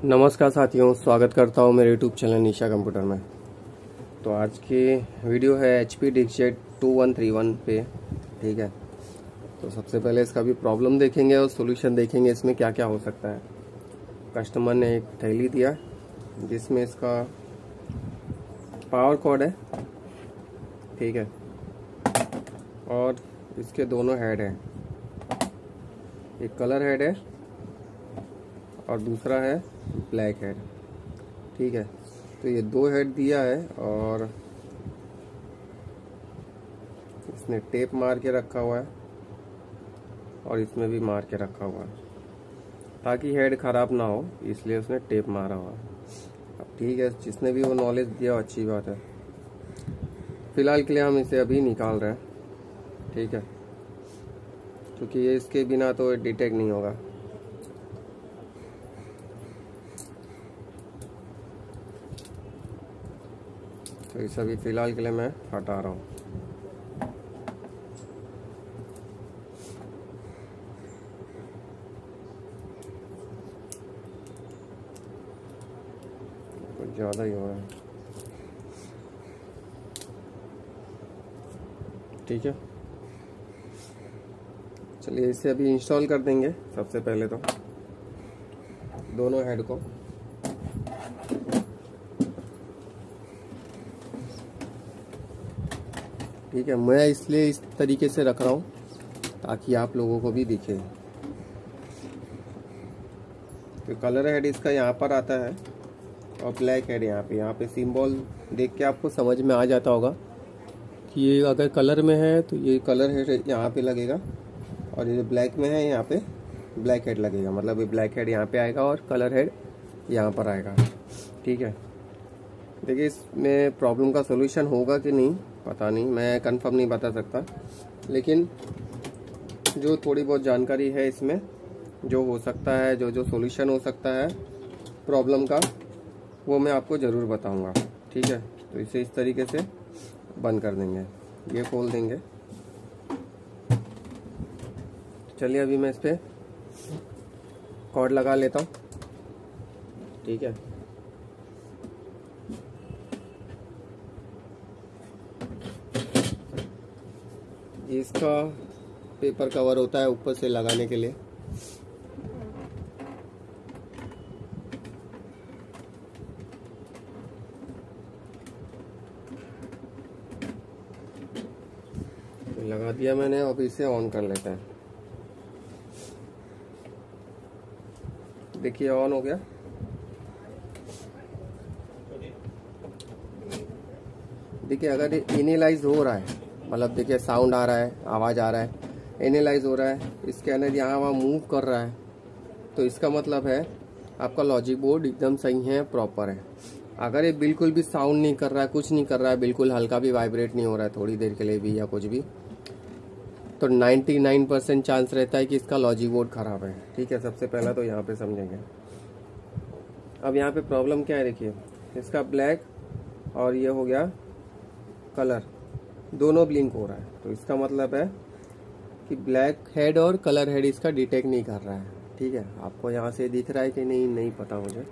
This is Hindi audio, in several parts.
नमस्कार साथियों, स्वागत करता हूँ मेरे यूट्यूब चैनल निशा कंप्यूटर में। तो आज की वीडियो है HP डिस्कजेट 2131 पे। ठीक है, तो सबसे पहले इसका भी प्रॉब्लम देखेंगे और सॉल्यूशन देखेंगे इसमें क्या क्या हो सकता है। कस्टमर ने एक थैली दिया जिसमें इसका पावर कॉर्ड है, ठीक है, और इसके दोनों हेड है। एक कलर हेड है और दूसरा है ब्लैक हेड। ठीक है, तो ये दो हेड दिया है और इसने टेप मार के रखा हुआ है और इसमें भी मार के रखा हुआ है ताकि हेड खराब ना हो, इसलिए उसने टेप मारा हुआ है। अब ठीक है, जिसने भी वो नॉलेज दिया अच्छी बात है। फिलहाल के लिए हम इसे अभी निकाल रहे हैं, ठीक है, क्योंकि ये इसके बिना तो डिटेक्ट नहीं होगा। तो इस अभी फ़िलहाल के लिए मैं हटा रहा हूँ। कुछ ज़्यादा ही हो रहा है, ठीक है। चलिए इसे अभी इंस्टॉल कर देंगे। सबसे पहले तो दोनों हेड को ठीक है, मैं इसलिए इस तरीके से रख रहा हूँ ताकि आप लोगों को भी दिखे। तो कलर हेड इसका यहाँ पर आता है और ब्लैक हेड यहाँ पे सिंबल देख के आपको समझ में आ जाता होगा कि ये अगर कलर में है तो ये कलर हेड यहाँ पे लगेगा और ये ब्लैक में है यहाँ पे ब्लैक हेड लगेगा। मतलब ये ब्लैक हेड यहाँ पे आएगा और कलर हेड यहाँ पर आएगा, ठीक है। देखिए इसमें प्रॉब्लम का सोल्यूशन होगा कि नहीं पता नहीं, मैं कंफर्म नहीं बता सकता, लेकिन जो थोड़ी बहुत जानकारी है इसमें जो हो सकता है, जो सोल्यूशन हो सकता है प्रॉब्लम का, वो मैं आपको ज़रूर बताऊंगा, ठीक है। तो इसे इस तरीके से बंद कर देंगे, ये खोल देंगे। चलिए अभी मैं इस पर कॉर्ड लगा लेता हूँ, ठीक है। इसका पेपर कवर होता है ऊपर से लगाने के लिए। लगा दिया मैंने, अब इसे ऑन कर लेते हैं। देखिए ऑन हो गया। देखिए अगर इनिलाइज हो रहा है, मतलब देखिए साउंड आ रहा है, आवाज़ आ रहा है, एनालाइज हो रहा है, स्कैनर यहाँ वहाँ मूव कर रहा है, तो इसका मतलब है आपका लॉजिक बोर्ड एकदम सही है, प्रॉपर है। अगर ये बिल्कुल भी साउंड नहीं कर रहा है, कुछ नहीं कर रहा है, बिल्कुल हल्का भी वाइब्रेट नहीं हो रहा है थोड़ी देर के लिए भी या कुछ भी, तो 99% चांस रहता है कि इसका लॉजिक बोर्ड ख़राब है, ठीक है। सबसे पहला तो यहाँ पर समझेंगे। अब यहाँ पर प्रॉब्लम क्या है, देखिए इसका ब्लैक और ये हो गया कलर, दोनों ब्लिंक हो रहा है, तो इसका मतलब है कि ब्लैक हेड और कलर हेड इसका डिटेक्ट नहीं कर रहा है, ठीक है। आपको यहाँ से दिख रहा है कि नहीं पता मुझे,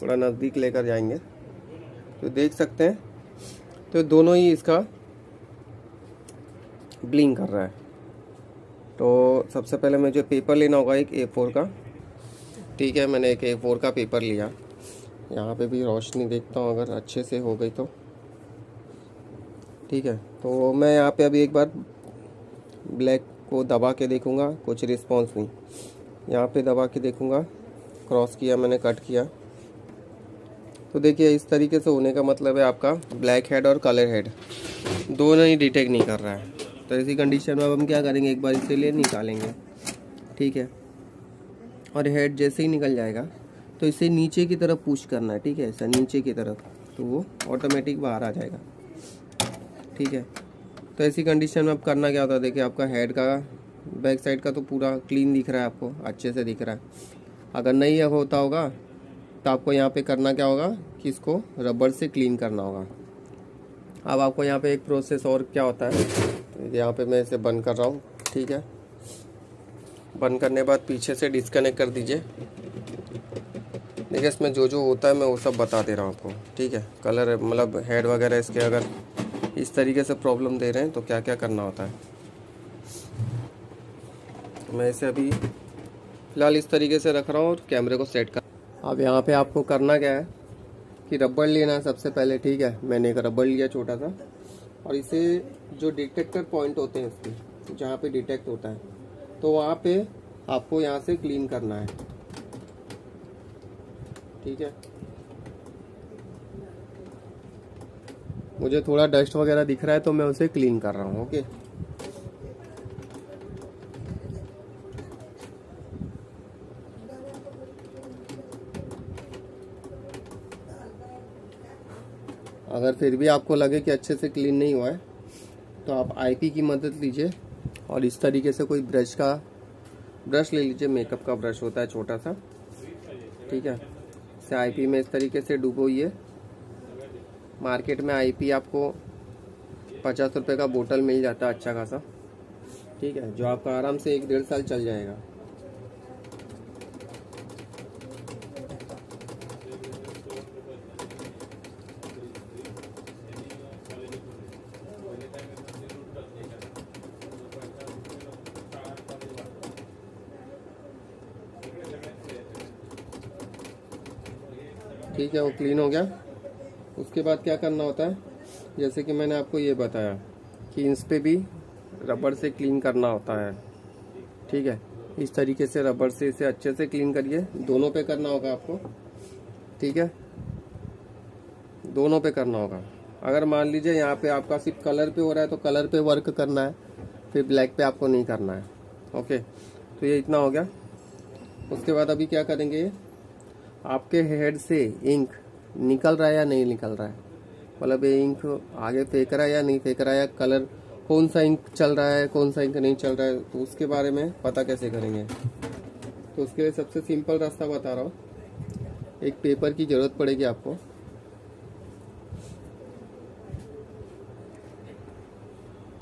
थोड़ा नज़दीक लेकर जाएंगे तो देख सकते हैं। तो दोनों ही इसका ब्लिंक कर रहा है। तो सबसे पहले मुझे पेपर लेना होगा एक A4 का, ठीक है। मैंने एक A4 का पेपर लिया। यहाँ पे भी रोशनी देखता हूँ अगर अच्छे से हो गई तो, ठीक है। तो मैं यहाँ पे अभी एक बार ब्लैक को दबा के देखूँगा, कुछ रिस्पांस नहीं। यहाँ पे दबा के देखूँगा, क्रॉस किया मैंने, कट किया, तो देखिए इस तरीके से होने का मतलब है आपका ब्लैक हेड और कलर हेड दोनों ही डिटेक्ट नहीं कर रहा है। तो ऐसी कंडीशन में अब हम क्या करेंगे, एक बार इसे लिए निकालेंगे, ठीक है। और हेड जैसे ही निकल जाएगा तो इसे नीचे की तरफ पुश करना है, ठीक है, ऐसा नीचे की तरफ, तो वो ऑटोमेटिक बाहर आ जाएगा, ठीक है। तो ऐसी कंडीशन में अब करना क्या होता है, देखिए आपका हेड का बैक साइड का तो पूरा क्लीन दिख रहा है, आपको अच्छे से दिख रहा है। अगर नहीं होता होगा तो आपको यहाँ पे करना क्या होगा कि इसको रबर से क्लीन करना होगा। अब आपको यहाँ पे एक प्रोसेस और क्या होता है, तो यहाँ पे मैं इसे बंद कर रहा हूँ, ठीक है। बंद करने के बाद पीछे से डिस्कनेक्ट कर दीजिए। देखिए इसमें जो जो होता है मैं वो सब बता दे रहा हूँ आपको, ठीक है। कलर मतलब हेड वगैरह इसके अगर इस तरीके से प्रॉब्लम दे रहे हैं तो क्या क्या करना होता है। मैं इसे अभी फ़िलहाल इस तरीके से रख रहा हूँ और कैमरे को सेट कर। अब यहाँ पे आपको करना क्या है कि रबड़ लेना है सबसे पहले, ठीक है। मैंने एक रबड़ लिया छोटा सा, और इसे जो डिटेक्टर पॉइंट होते हैं इसके, जहाँ पे डिटेक्ट होता है, तो वहाँ पे आपको यहाँ से क्लीन करना है, ठीक है। मुझे थोड़ा डस्ट वगैरह दिख रहा है तो मैं उसे क्लीन कर रहा हूँ, ओके। अगर फिर भी आपको लगे कि अच्छे से क्लीन नहीं हुआ है तो आप आईपी की मदद लीजिए और इस तरीके से कोई ब्रश ले लीजिए। मेकअप का ब्रश होता है छोटा सा, ठीक है। इसे आईपी में इस तरीके से डुबोइए। मार्केट में आईपी आपको 50 रुपये का बोतल मिल जाता है अच्छा खासा, ठीक है, जो आपका आराम से 1-1.5 साल चल जाएगा। ठीक है, वो क्लीन हो गया। उसके बाद क्या करना होता है, जैसे कि मैंने आपको ये बताया कि इस पे भी रबड़ से क्लीन करना होता है, ठीक है। इस तरीके से रबड़ से इसे अच्छे से क्लीन करिए। दोनों पे करना होगा आपको, ठीक है, दोनों पे करना होगा। अगर मान लीजिए यहाँ पे आपका सिर्फ कलर पे हो रहा है तो कलर पे वर्क करना है, फिर ब्लैक पे आपको नहीं करना है, ओके। तो ये इतना हो गया। उसके बाद अभी क्या करेंगे, आपके हेड से इंक निकल रहा है या नहीं निकल रहा है, मतलब ये इंक आगे फेंक रहा है या नहीं फेंक रहा है, या कलर कौन सा इंक चल रहा है कौन सा इंक नहीं चल रहा है, तो उसके बारे में पता कैसे करेंगे। तो उसके लिए सबसे सिंपल रास्ता बता रहा हूँ। एक पेपर की ज़रूरत पड़ेगी आपको।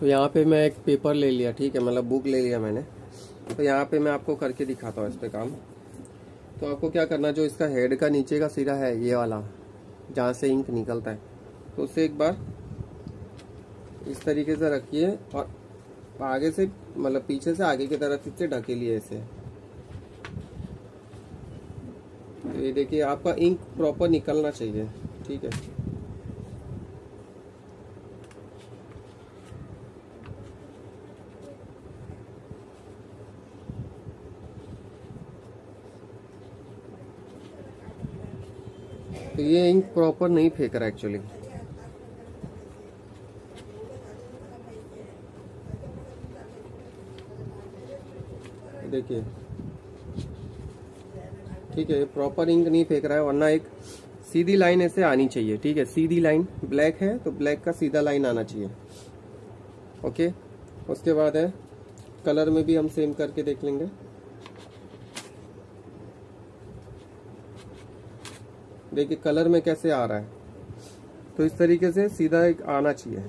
तो यहाँ पे मैं एक पेपर ले लिया, ठीक है, मतलब बुक ले लिया मैंने। तो यहाँ पे मैं आपको करके दिखाता हूँ इस पे काम। तो आपको क्या करना, जो इसका हेड का नीचे का सिरा है ये वाला जहाँ से इंक निकलता है, तो उसे एक बार इस तरीके से रखिए और आगे से मतलब पीछे से आगे की तरफ से ढकेलिए इसे। तो ये देखिए आपका इंक प्रॉपर निकलना चाहिए, ठीक है। तो ये इंक प्रॉपर नहीं फेंक रहा एक्चुअली। देखिए, ठीक है, प्रॉपर इंक नहीं फेंक रहा है, वरना एक सीधी लाइन ऐसे आनी चाहिए, ठीक है। सीधी लाइन, ब्लैक है तो ब्लैक का सीधा लाइन आना चाहिए, ओके। उसके बाद है कलर में भी हम सेम करके देख लेंगे। देखिए कलर में कैसे आ रहा है, तो इस तरीके से सीधा एक आना चाहिए।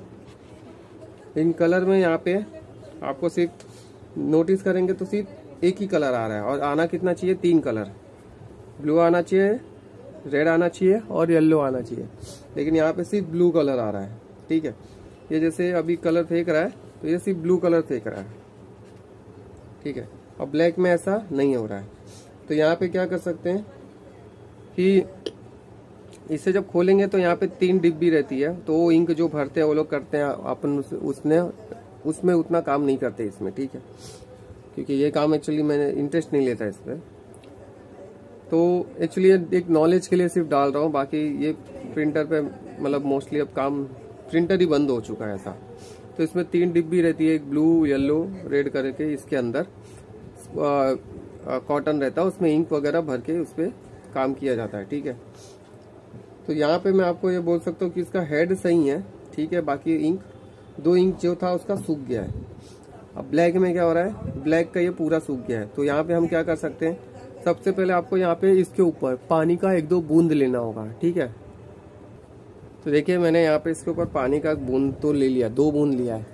इन कलर में यहाँ पे आपको सिर्फ नोटिस करेंगे तो सिर्फ एक ही कलर आ रहा है, और आना कितना चाहिए, 3 कलर। ब्लू आना चाहिए, रेड आना चाहिए और येलो आना चाहिए, लेकिन यहाँ पे सिर्फ ब्लू कलर आ रहा है, ठीक है। ये जैसे अभी कलर फेंक रहा है तो ये सिर्फ ब्लू कलर फेंक रहा है, ठीक है, और ब्लैक में ऐसा नहीं हो रहा है। तो यहाँ पे क्या कर सकते हैं कि इसे जब खोलेंगे तो यहाँ पे 3 डिब्बी रहती है, तो वो इंक जो भरते हैं वो लोग करते हैं, अपन उसमें उतना काम नहीं करते इसमें, ठीक है, क्योंकि ये काम एक्चुअली मैंने इंटरेस्ट नहीं लेता इस पर। तो एक्चुअली एक नॉलेज के लिए सिर्फ डाल रहा हूँ, बाकी ये प्रिंटर पे मतलब मोस्टली अब काम प्रिंटर ही बंद हो चुका है ऐसा। तो इसमें 3 डिब्बी रहती है, एक ब्लू येलो रेड करके, इसके अंदर कॉटन रहता है, उसमें इंक वगैरह भर के उस पर काम किया जाता है, ठीक है। तो यहाँ पे मैं आपको ये बोल सकता हूँ कि इसका हेड सही है, ठीक है, बाकी इंक 2 इंक जो था उसका सूख गया है। अब ब्लैक में क्या हो रहा है, ब्लैक का ये पूरा सूख गया है। तो यहाँ पे हम क्या कर सकते हैं, सबसे पहले आपको यहाँ पे इसके ऊपर पानी का 1-2 बूंद लेना होगा, ठीक है। तो देखिए मैंने यहाँ पे इसके ऊपर पानी का बूंद तो ले लिया, 2 बूंद लिया है,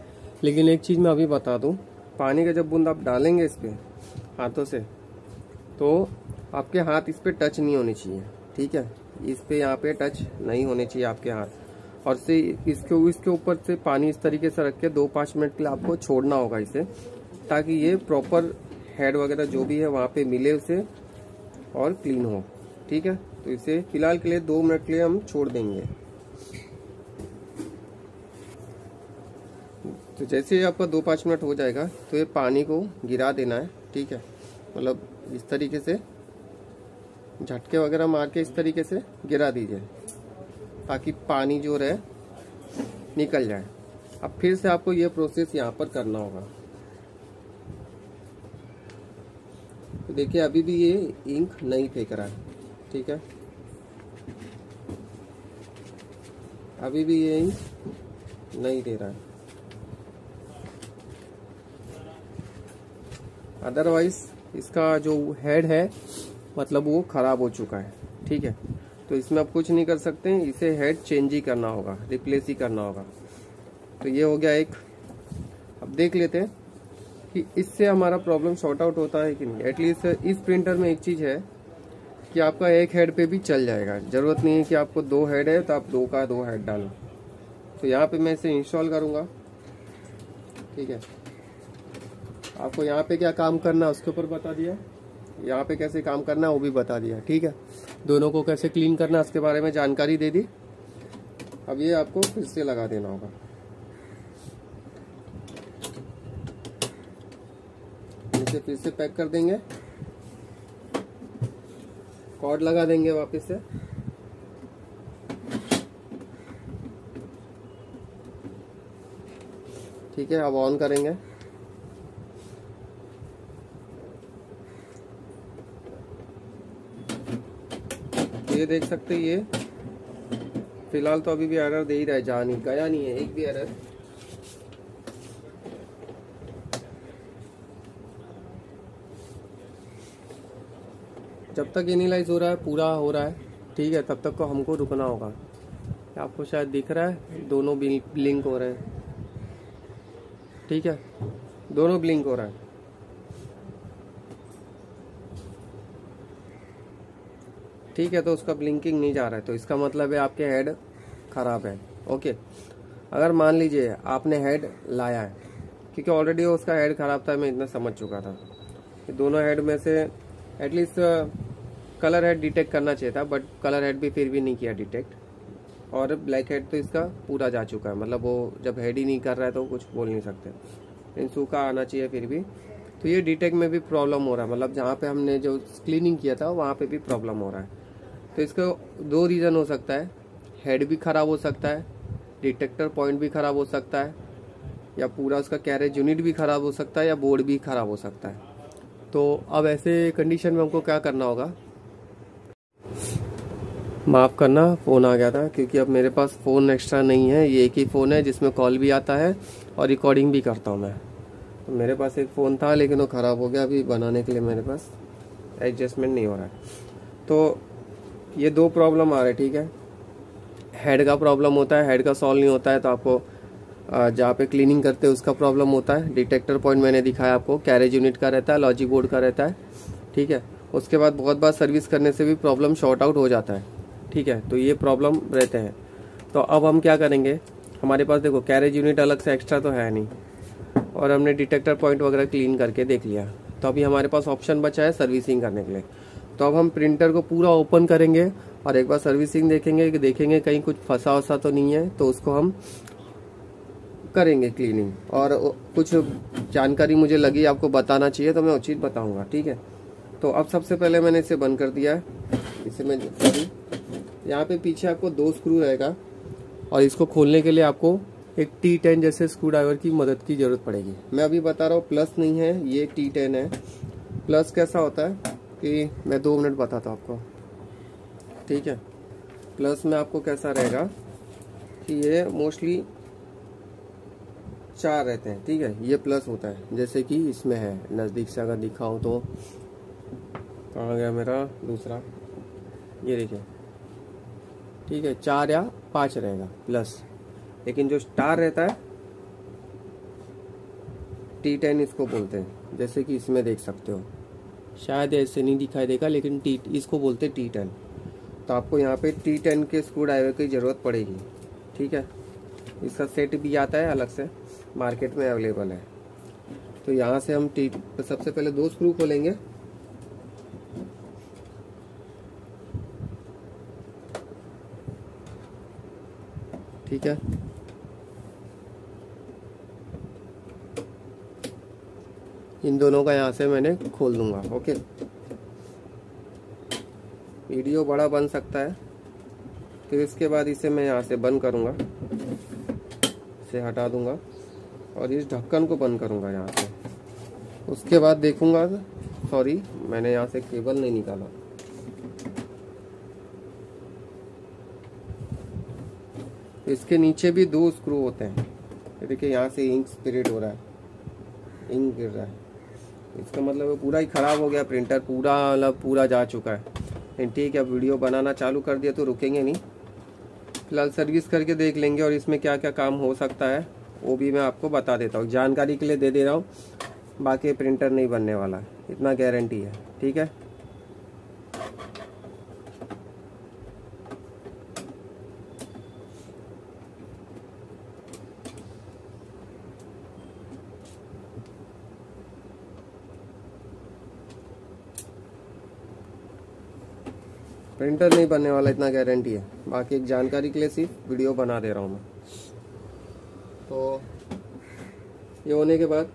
लेकिन एक चीज़ मैं अभी बता दूँ, पानी का जब बूंद आप डालेंगे इस पर हाथों से, तो आपके हाथ इस पर टच नहीं होने चाहिए, ठीक है। इस पे यहाँ पे टच नहीं होने चाहिए आपके हाथ। और से इसके ऊपर से पानी इस तरीके से रख के 2-5 मिनट के लिए आपको छोड़ना होगा इसे, ताकि ये प्रॉपर हेड वगैरह जो भी है वहाँ पे मिले उसे और क्लीन हो। ठीक है, तो इसे फिलहाल के लिए 2 मिनट के लिए हम छोड़ देंगे। तो जैसे ही आपका 2-5 मिनट हो जाएगा तो ये पानी को गिरा देना है। ठीक है, मतलब इस तरीके से झटके वगैरह मार के इस तरीके से गिरा दीजिए ताकि पानी जो रहे निकल जाए। अब फिर से आपको ये प्रोसेस यहाँ पर करना होगा। तो देखिए अभी भी ये इंक नहीं फेंक रहा है। ठीक है, अभी भी ये इंक नहीं दे रहा है। अदरवाइज इसका जो हेड है मतलब वो खराब हो चुका है। ठीक है, तो इसमें आप कुछ नहीं कर सकते हैं, इसे हेड चेंज ही करना होगा, रिप्लेस ही करना होगा। तो ये हो गया एक। अब देख लेते हैं कि इससे हमारा प्रॉब्लम सॉर्ट आउट होता है कि नहीं। एटलीस्ट इस प्रिंटर में एक चीज़ है कि आपका एक हेड पे भी चल जाएगा। ज़रूरत नहीं है कि आपको 2 हेड है तो आप 2 का 2 हेड डालो। तो यहाँ पे मैं इसे इंस्टॉल करूँगा। ठीक है, आपको यहाँ पे क्या काम करना है उसके ऊपर बता दिया, यहाँ पे कैसे काम करना है वो भी बता दिया। ठीक है, दोनों को कैसे क्लीन करना है उसके बारे में जानकारी दे दी। अब ये आपको फिर से लगा देना होगा। इसे फिर से पैक कर देंगे, कॉर्ड लगा देंगे वापस से। ठीक है, अब ऑन करेंगे। ये देख सकते हैं, ये फिलहाल तो अभी भी एरर दे ही रहा है, जा नहीं गया नहीं है एक भी एरर। जब तक एनालाइज हो रहा है, पूरा हो रहा है, ठीक है, तब तक को हमको रुकना होगा। आपको शायद दिख रहा है दोनों ब्लिंक हो रहे हैं। ठीक है, दोनों ब्लिंक हो रहा है। ठीक है, तो उसका ब्लिंकिंग नहीं जा रहा है तो इसका मतलब है आपके हेड खराब है। ओके, अगर मान लीजिए आपने हेड लाया है, क्योंकि ऑलरेडी उसका हेड खराब था, मैं इतना समझ चुका था कि दोनों हेड में से एटलीस्ट कलर हेड डिटेक्ट करना चाहिए था, बट कलर हेड भी फिर भी नहीं किया डिटेक्ट। और ब्लैक हेड तो इसका पूरा जा चुका है, मतलब वो जब हेड ही नहीं कर रहा है तो कुछ बोल नहीं सकते, इन सूखा आना चाहिए फिर भी। तो ये डिटेक्ट में भी प्रॉब्लम हो रहा है, मतलब जहाँ पे हमने जो क्लीनिंग किया था वहाँ पे भी प्रॉब्लम हो रहा है। तो इसका 2 रीज़न हो सकता है, हेड भी ख़राब हो सकता है, डिटेक्टर पॉइंट भी ख़राब हो सकता है, या पूरा उसका कैरेज यूनिट भी ख़राब हो सकता है, या बोर्ड भी ख़राब हो सकता है। तो अब ऐसे कंडीशन में हमको क्या करना होगा, माफ़ करना फ़ोन आ गया था, क्योंकि अब मेरे पास फ़ोन एक्स्ट्रा नहीं है, ये एक ही फ़ोन है जिसमें कॉल भी आता है और रिकॉर्डिंग भी करता हूँ मैं। तो मेरे पास एक फ़ोन था लेकिन वो ख़राब हो गया, अभी बनाने के लिए मेरे पास एडजस्टमेंट नहीं हो रहा है। तो ये 2 प्रॉब्लम आ रहे, ठीक है। हेड का प्रॉब्लम होता है, हेड का सॉल्व नहीं होता है तो आपको जहाँ पे क्लीनिंग करते हैं उसका प्रॉब्लम होता है। डिटेक्टर पॉइंट मैंने दिखाया आपको, कैरेज यूनिट का रहता है, लॉजिक बोर्ड का रहता है। ठीक है, उसके बाद बहुत बार सर्विस करने से भी प्रॉब्लम शॉर्ट आउट हो जाता है। ठीक है, तो ये प्रॉब्लम रहते हैं। तो अब हम क्या करेंगे, हमारे पास देखो कैरेज यूनिट अलग से एक्स्ट्रा तो है नहीं, और हमने डिटेक्टर पॉइंट वगैरह क्लीन करके देख लिया। तो अभी हमारे पास ऑप्शन बचा है सर्विसिंग करने के लिए। तो अब हम प्रिंटर को पूरा ओपन करेंगे और एक बार सर्विसिंग देखेंगे कि देखेंगे कहीं कुछ फंसा वसा तो नहीं है, तो उसको हम करेंगे क्लीनिंग। और कुछ जानकारी मुझे लगी आपको बताना चाहिए तो मैं उचित बताऊंगा। ठीक है, तो अब सबसे पहले मैंने इसे बंद कर दिया है। इसे मैं यहाँ पे पीछे आपको 2 स्क्रू रहेगा और इसको खोलने के लिए आपको एक T10 जैसे स्क्रू ड्राइवर की मदद की जरूरत पड़ेगी। मैं अभी बता रहा हूँ, प्लस नहीं है, ये T10 है। प्लस कैसा होता है कि मैं 2 मिनट बताता हूँ आपको। ठीक है, प्लस में आपको कैसा रहेगा कि ये मोस्टली 4 रहते हैं। ठीक है, ये प्लस होता है, जैसे कि इसमें है, नज़दीक से अगर दिखाऊं तो कहाँ गया मेरा दूसरा, ये देखिए। ठीक है, 4 या 5 रहेगा प्लस, लेकिन जो स्टार रहता है T10 इसको बोलते हैं, जैसे कि इसमें देख सकते हो, शायद ऐसे नहीं दिखाई देगा लेकिन इसको बोलते हैं T10। तो आपको यहाँ पे T10 के स्क्रू ड्राइवर की ज़रूरत पड़ेगी। ठीक है, इसका सेट भी आता है अलग से, मार्केट में अवेलेबल है। तो यहाँ से हम सबसे पहले 2 स्क्रू खोलेंगे। ठीक है, इन दोनों का यहाँ से मैंने खोल दूंगा। ओके, वीडियो बड़ा बन सकता है, फिर इसके बाद इसे मैं यहाँ से बंद करूँगा, इसे हटा दूंगा और इस ढक्कन को बंद करूँगा यहाँ से। उसके बाद देखूँगा, सॉरी मैंने यहाँ से केबल नहीं निकाला। इसके नीचे भी 2 स्क्रू होते हैं। देखिए यहाँ से इंक स्प्रेड हो रहा है, इंक गिर रहा है, इसका मतलब पूरा ही ख़राब हो गया प्रिंटर, पूरा जा चुका है। लेकिन ठीक है, अब वीडियो बनाना चालू कर दिया तो रुकेंगे नहीं। फिलहाल सर्विस करके देख लेंगे और इसमें क्या क्या काम हो सकता है वो भी मैं आपको बता देता हूँ। जानकारी के लिए दे रहा हूँ, बाकी प्रिंटर नहीं बनने वाला, इतना गारंटी है। ठीक है, प्रिंटर नहीं बनने वाला, इतना गारंटी है। बाकी एक जानकारी के लिए सिर्फ वीडियो बना दे रहा हूँ मैं। तो ये होने के बाद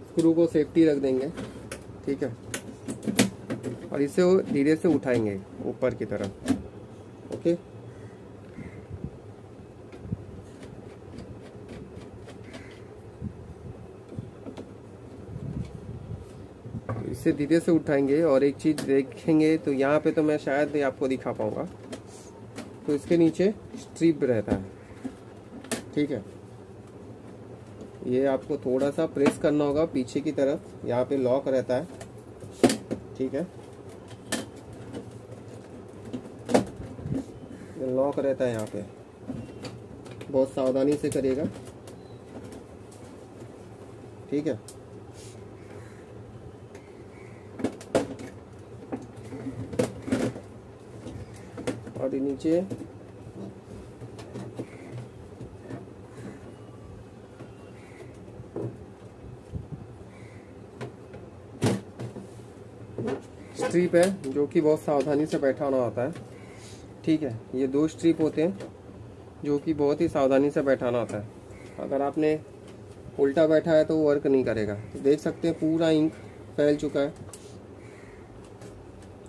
स्क्रू को सेफ्टी रख देंगे। ठीक है, और इसे वो धीरे से उठाएंगे ऊपर की तरफ। ओके, इसे धीरे से उठाएंगे और एक चीज देखेंगे, तो यहाँ पे तो मैं शायद नहीं आपको दिखा पाऊंगा, तो इसके नीचे स्ट्रिप रहता है। ठीक है, ये आपको थोड़ा सा प्रेस करना होगा पीछे की तरफ, यहाँ पे लॉक रहता है। ठीक है, ये लॉक रहता है यहाँ पे, बहुत सावधानी से करिएगा। ठीक है, और नीचे स्ट्रिप है जो कि बहुत सावधानी से बैठाना होता है। ठीक है, ये 2 स्ट्रिप होते हैं जो कि बहुत ही सावधानी से बैठाना होता है। अगर आपने उल्टा बैठा है तो वो वर्क नहीं करेगा। तो देख सकते हैं पूरा इंक फैल चुका है।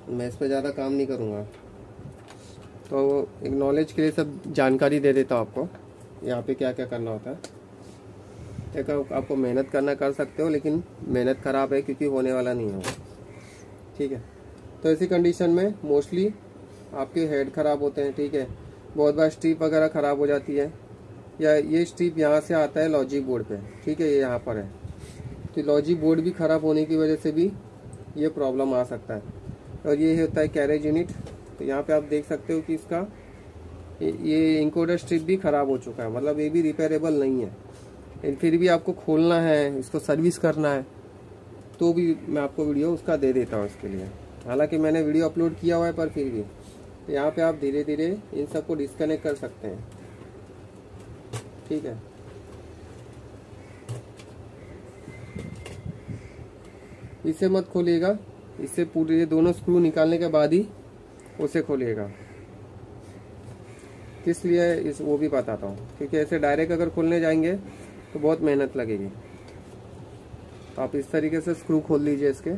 मैं इस पर ज़्यादा काम नहीं करूँगा, तो एक नॉलेज के लिए सब जानकारी दे देता हूँ आपको यहाँ पे क्या क्या करना होता है। एक आपको मेहनत करना कर सकते हो, लेकिन मेहनत ख़राब है क्योंकि होने वाला नहीं है। ठीक है, तो ऐसी कंडीशन में मोस्टली आपके हेड ख़राब होते हैं। ठीक है, बहुत बार स्ट्रिप वगैरह ख़राब हो जाती है, या ये स्ट्रिप यहाँ से आता है लॉजिक बोर्ड पे। ठीक है, ये यहाँ पर है, तो लॉजिक बोर्ड भी ख़राब होने की वजह से भी ये प्रॉब्लम आ सकता है। और ये होता है कैरेज यूनिट। तो यहाँ पे आप देख सकते हो कि इसका ये इंकोडर स्ट्रिप भी ख़राब हो चुका है, मतलब ये भी रिपेयरेबल नहीं है। लेकिन फिर भी आपको खोलना है, इसको सर्विस करना है, तो भी मैं आपको वीडियो उसका दे देता हूँ इसके लिए। हालांकि मैंने वीडियो अपलोड किया हुआ है, पर फिर भी तो यहाँ पे आप धीरे धीरे इन सबको डिस्कनेक्ट कर सकते हैं। ठीक है, इसे मत खोलिएगा, इससे पूरे दोनों स्क्रू निकालने के बाद ही उसे खोलिएगा। किस लिए इस वो भी बताता हूँ, क्योंकि ऐसे डायरेक्ट अगर खोलने जाएंगे तो बहुत मेहनत लगेगी। तो आप इस तरीके से स्क्रू खोल लीजिए इसके।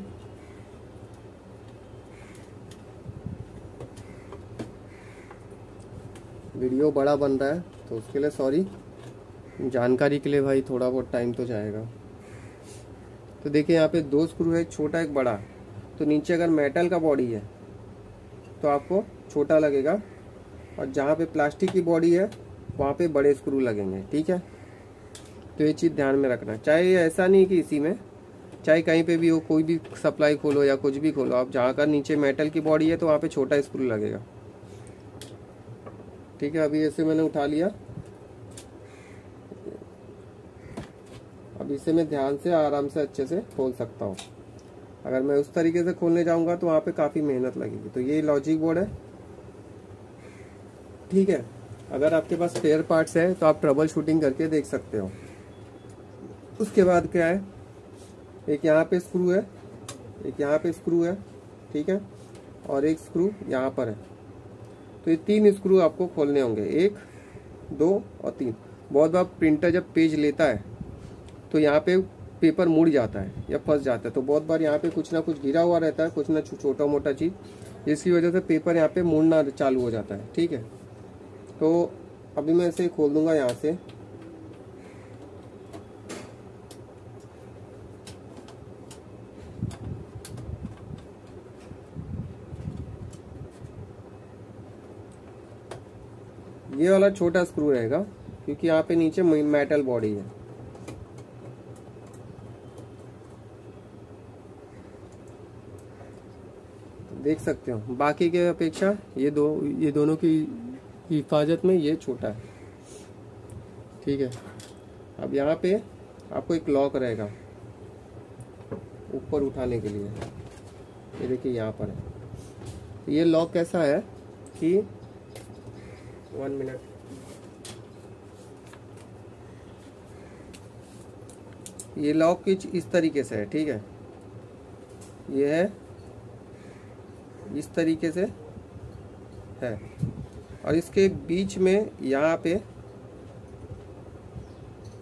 वीडियो बड़ा बन रहा है तो उसके लिए सॉरी, जानकारी के लिए भाई थोड़ा बहुत टाइम तो जाएगा। तो देखिए यहाँ पे 2 स्क्रू है, एक छोटा एक बड़ा। तो नीचे अगर मेटल का बॉडी है तो आपको छोटा लगेगा, और जहाँ पे प्लास्टिक की बॉडी है वहाँ पे बड़े स्क्रू लगेंगे। ठीक है, तो ये चीज़ ध्यान में रखना। चाहे ऐसा नहीं कि इसी में, चाहे कहीं पे भी हो, कोई भी सप्लाई खोलो या कुछ भी खोलो, आप जहाँ का नीचे मेटल की बॉडी है तो वहाँ पे छोटा स्क्रू लगेगा। ठीक है, अभी ऐसे मैंने उठा लिया। अब इसे मैं ध्यान से आराम से अच्छे से खोल सकता हूँ। अगर मैं उस तरीके से खोलने जाऊंगा तो वहाँ पे काफ़ी मेहनत लगेगी। तो ये लॉजिक बोर्ड है, ठीक है। अगर आपके पास स्पेयर पार्ट्स है तो आप ट्रबल शूटिंग करके देख सकते हो। उसके बाद क्या है, एक यहाँ पे स्क्रू है, एक यहाँ पे स्क्रू है, ठीक है, और एक स्क्रू यहाँ पर है। तो ये 3 स्क्रू आपको खोलने होंगे, 1, 2 और 3। बहुत बार प्रिंटर जब पेज लेता है तो यहाँ पे पेपर मुड़ जाता है या फंस जाता है, तो बहुत बार यहाँ पे कुछ ना कुछ गिरा हुआ रहता है, कुछ ना छोटा मोटा चीज़, जिसकी वजह से पेपर यहाँ पे मुड़ना चालू हो जाता है, ठीक है। तो अभी मैं इसे खोल दूंगा यहाँ से। ये वाला छोटा स्क्रू रहेगा क्योंकि यहाँ पे नीचे मेटल बॉडी है। देख सकते हो बाकी के अपेक्षा ये दोनों की हिफाजत में ये छोटा है, ठीक है। अब यहाँ पे आपको एक लॉक रहेगा ऊपर उठाने के लिए, ये देखिए यहाँ पर है। ये लॉक कैसा है कि 1 मिनट, ये लॉक कुछ इस तरीके से है, ठीक है। ये है इस तरीके से है, और इसके बीच में यहाँ पे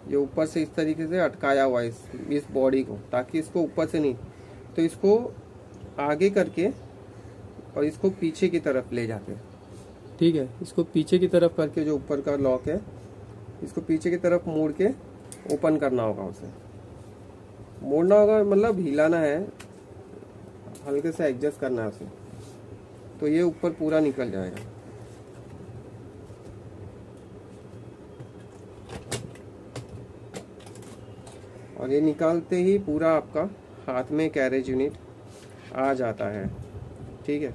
ये ऊपर से इस तरीके से अटकाया हुआ है इस बॉडी को, ताकि इसको ऊपर से नहीं, तो इसको आगे करके और इसको पीछे की तरफ ले जाते हैं, ठीक है। इसको पीछे की तरफ करके जो ऊपर का लॉक है, इसको पीछे की तरफ मोड़ के ओपन करना होगा, उसे मोड़ना होगा, मतलब हिलाना है, हल्के से एडजस्ट करना है उसे, तो ये ऊपर पूरा निकल जाएगा। और ये निकालते ही पूरा आपका हाथ में कैरेज यूनिट आ जाता है, ठीक है।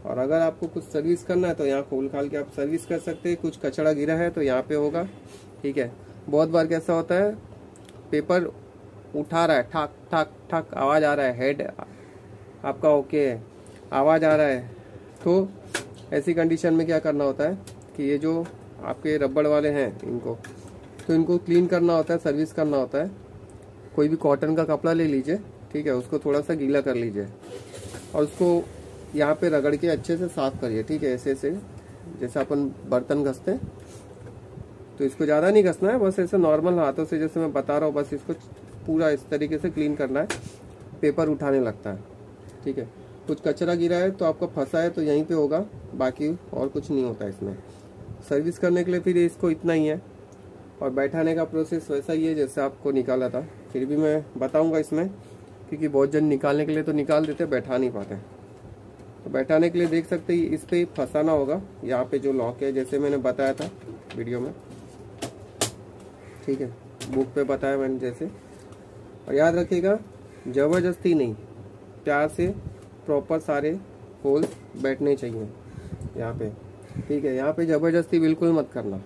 और अगर आपको कुछ सर्विस करना है तो यहाँ खोल खाल के आप सर्विस कर सकते हैं। कुछ कचरा गिरा है तो यहाँ पे होगा, ठीक है। बहुत बार कैसा होता है, पेपर उठा रहा है, ठक ठक ठक आवाज़ आ रहा है, हेड आपका ओके है, आवाज़ आ रहा है, तो ऐसी कंडीशन में क्या करना होता है कि ये जो आपके रबड़ वाले हैं इनको क्लीन करना होता है, सर्विस करना होता है। कोई भी कॉटन का कपड़ा ले लीजिए, ठीक है, उसको थोड़ा सा गीला कर लीजिए और उसको यहाँ पे रगड़ के अच्छे से साफ करिए, ठीक है। ऐसे जैसे अपन बर्तन घसते हैं, तो इसको ज़्यादा नहीं घसना है, बस ऐसे नॉर्मल हाथों से जैसे मैं बता रहा हूँ, बस इसको पूरा इस तरीके से क्लीन करना है। पेपर उठाने लगता है, ठीक है। कुछ कचरा गिरा है तो आपका फंसा है तो यहीं पे होगा, बाकी और कुछ नहीं होता इसमें। सर्विस करने के लिए फिर इसको इतना ही है, और बैठाने का प्रोसेस वैसा ही है जैसे आपको निकाला था। फिर भी मैं बताऊंगा इसमें, क्योंकि बहुत जन निकालने के लिए तो निकाल देते, बैठा नहीं पाते। तो बैठाने के लिए देख सकते हैं, इस पे फंसाना होगा, यहाँ पे जो लॉक है, जैसे मैंने बताया था वीडियो में, ठीक है, बुक पे बताया मैंने जैसे। और याद रखिएगा, ज़बरदस्ती नहीं, प्यार से प्रॉपर सारे होल्स बैठने चाहिए यहाँ पे, ठीक है। यहाँ पे ज़बरदस्ती बिल्कुल मत करना,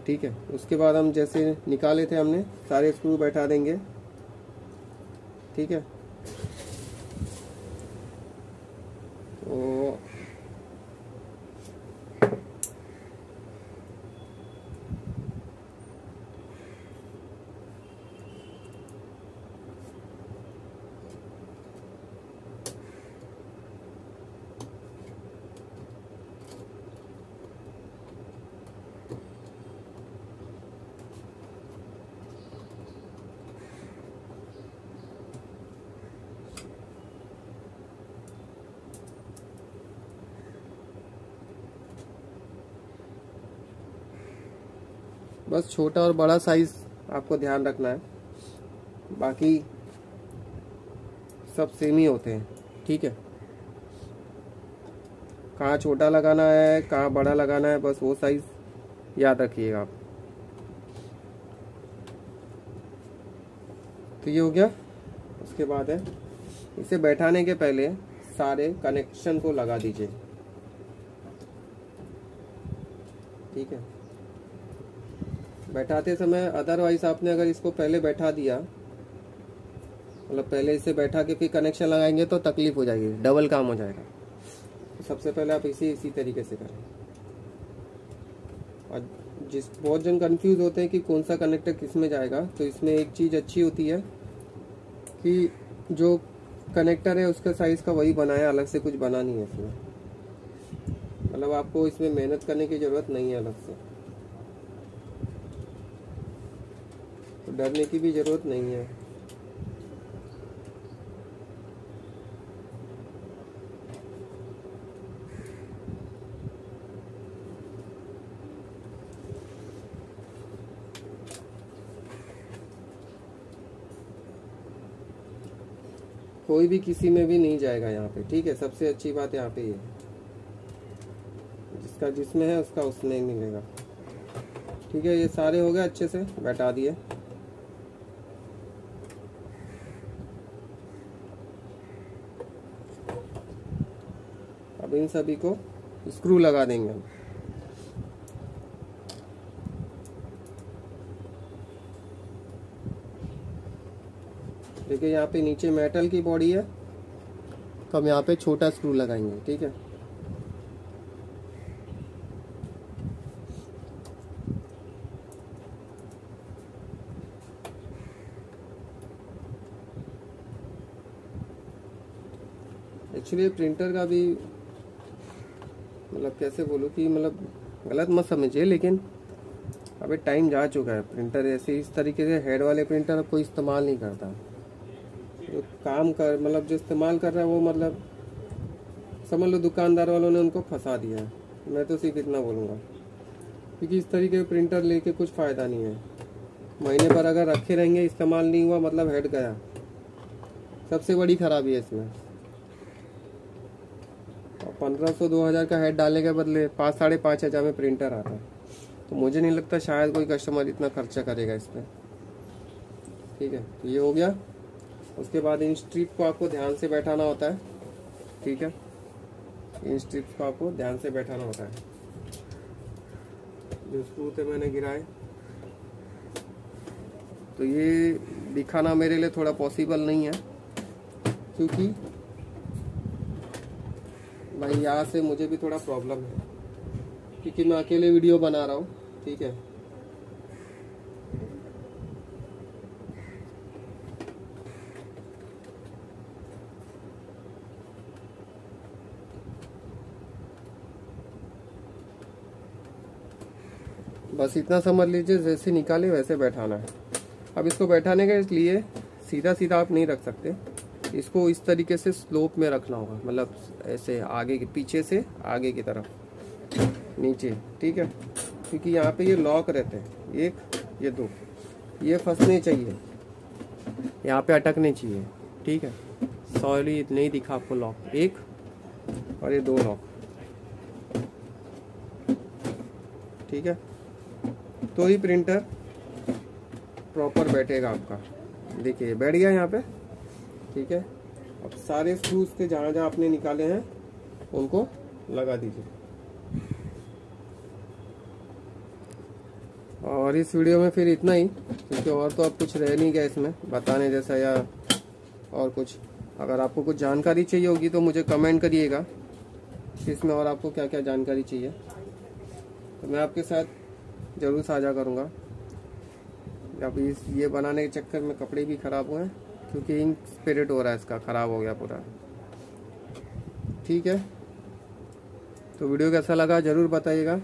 ठीक है। उसके बाद हम जैसे निकाले थे हमने, सारे स्क्रू बैठा देंगे, ठीक है। तो बस छोटा और बड़ा साइज आपको ध्यान रखना है, बाकी सब सेम ही होते हैं, ठीक है। कहाँ छोटा लगाना है, कहाँ बड़ा लगाना है, बस वो साइज याद रखिएगा आप। तो ये हो गया। उसके बाद है, इसे बैठाने के पहले सारे कनेक्शन को लगा दीजिए, ठीक है, बैठाते समय। अदरवाइज आपने अगर इसको पहले बैठा दिया मतलब पहले इसे बैठा के फिर कनेक्शन लगाएंगे तो तकलीफ हो जाएगी, डबल काम हो जाएगा। तो सबसे पहले आप इसी तरीके से करें। और बहुत जन कंफ्यूज होते हैं कि कौन सा कनेक्टर किस में जाएगा, तो इसमें एक चीज़ अच्छी होती है कि जो कनेक्टर है उसका साइज़ का वही बनाया, अलग से कुछ बना नहीं है इसमें। मतलब आपको इसमें मेहनत करने की ज़रूरत नहीं है अलग से, तो डरने की भी ज़रूरत नहीं है। कोई भी किसी में भी नहीं जाएगा यहाँ पे, ठीक है। सबसे अच्छी बात यहाँ पे ये है, जिसका जिसमें है उसका उसमें ही मिलेगा, ठीक है। ये सारे हो गए, अच्छे से बैठा दिए। अब इन सभी को स्क्रू लगा देंगे हम। देखिए यहाँ पे नीचे मेटल की बॉडी है, तो हम यहाँ पे छोटा स्क्रू लगाएंगे, ठीक है। एक्चुअली प्रिंटर का भी मतलब कैसे बोलूँ कि मतलब गलत मत समझिए, लेकिन अभी टाइम जा चुका है। प्रिंटर ऐसे इस तरीके से हेड वाले प्रिंटर अब कोई इस्तेमाल नहीं करता। जो काम कर मतलब जो इस्तेमाल कर रहा है वो मतलब समझ लो दुकानदार वालों ने उनको फंसा दिया है। मैं तो सिर्फ इतना बोलूँगा, क्योंकि इस तरीके के प्रिंटर लेके कुछ फ़ायदा नहीं है। महीने भर अगर रखे रहेंगे, इस्तेमाल नहीं हुआ, मतलब हेड गया, सबसे बड़ी खराबी है इसमें। और 1500-2000 का हेड डालने के बदले 5-5.5 में प्रिंटर आता है, तो मुझे नहीं लगता शायद कोई कस्टमर इतना खर्चा करेगा इस पर, ठीक है। तो ये हो गया। उसके बाद इन स्ट्रिप को आपको ध्यान से बैठाना होता है, ठीक है। इन स्ट्रिप्स को आपको ध्यान से बैठाना होता है। जो स्क्रू थे मैंने गिराए, तो ये दिखाना मेरे लिए थोड़ा पॉसिबल नहीं है, क्योंकि भाई यहाँ से मुझे भी थोड़ा प्रॉब्लम है, क्योंकि मैं अकेले वीडियो बना रहा हूँ, ठीक है। बस इतना समझ लीजिए, जैसे निकाले वैसे बैठाना है। अब इसको बैठाने के लिए सीधा सीधा आप नहीं रख सकते, इसको इस तरीके से स्लोप में रखना होगा, मतलब ऐसे आगे के पीछे से आगे की तरफ नीचे, ठीक है। क्योंकि यहाँ पे ये लॉक रहते हैं, 1 ये 2, ये फंसने चाहिए, यहाँ पे अटकने चाहिए, ठीक है। सॉरी नहीं दिखा आपको लॉक, 1 और ये 2 लॉक, ठीक है। तो ही प्रिंटर प्रॉपर बैठेगा आपका। देखिए बैठ गया यहाँ पे, ठीक है। अब सारे स्क्रूज के जहाँ जहाँ आपने निकाले हैं उनको लगा दीजिए। और इस वीडियो में फिर इतना ही, क्योंकि और तो अब कुछ रह नहीं गया इसमें बताने जैसा या और कुछ। अगर आपको कुछ जानकारी चाहिए होगी तो मुझे कमेंट करिएगा कि इसमें और आपको क्या क्या जानकारी चाहिए, तो मैं आपके साथ ज़रूर साझा करूँगा। अब ये बनाने के चक्कर में कपड़े भी ख़राब हुए हैं, क्योंकि इंक स्पिरिट हो रहा है, इसका ख़राब हो गया पूरा, ठीक है। तो वीडियो कैसा लगा ज़रूर बताइएगा।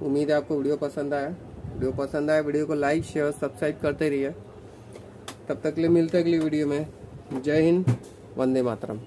उम्मीद है आपको वीडियो पसंद आया। वीडियो को लाइक शेयर सब्सक्राइब करते रहिए। तब तक के लिए मिलते हैं अगली वीडियो में। जय हिंद, वंदे मातरम।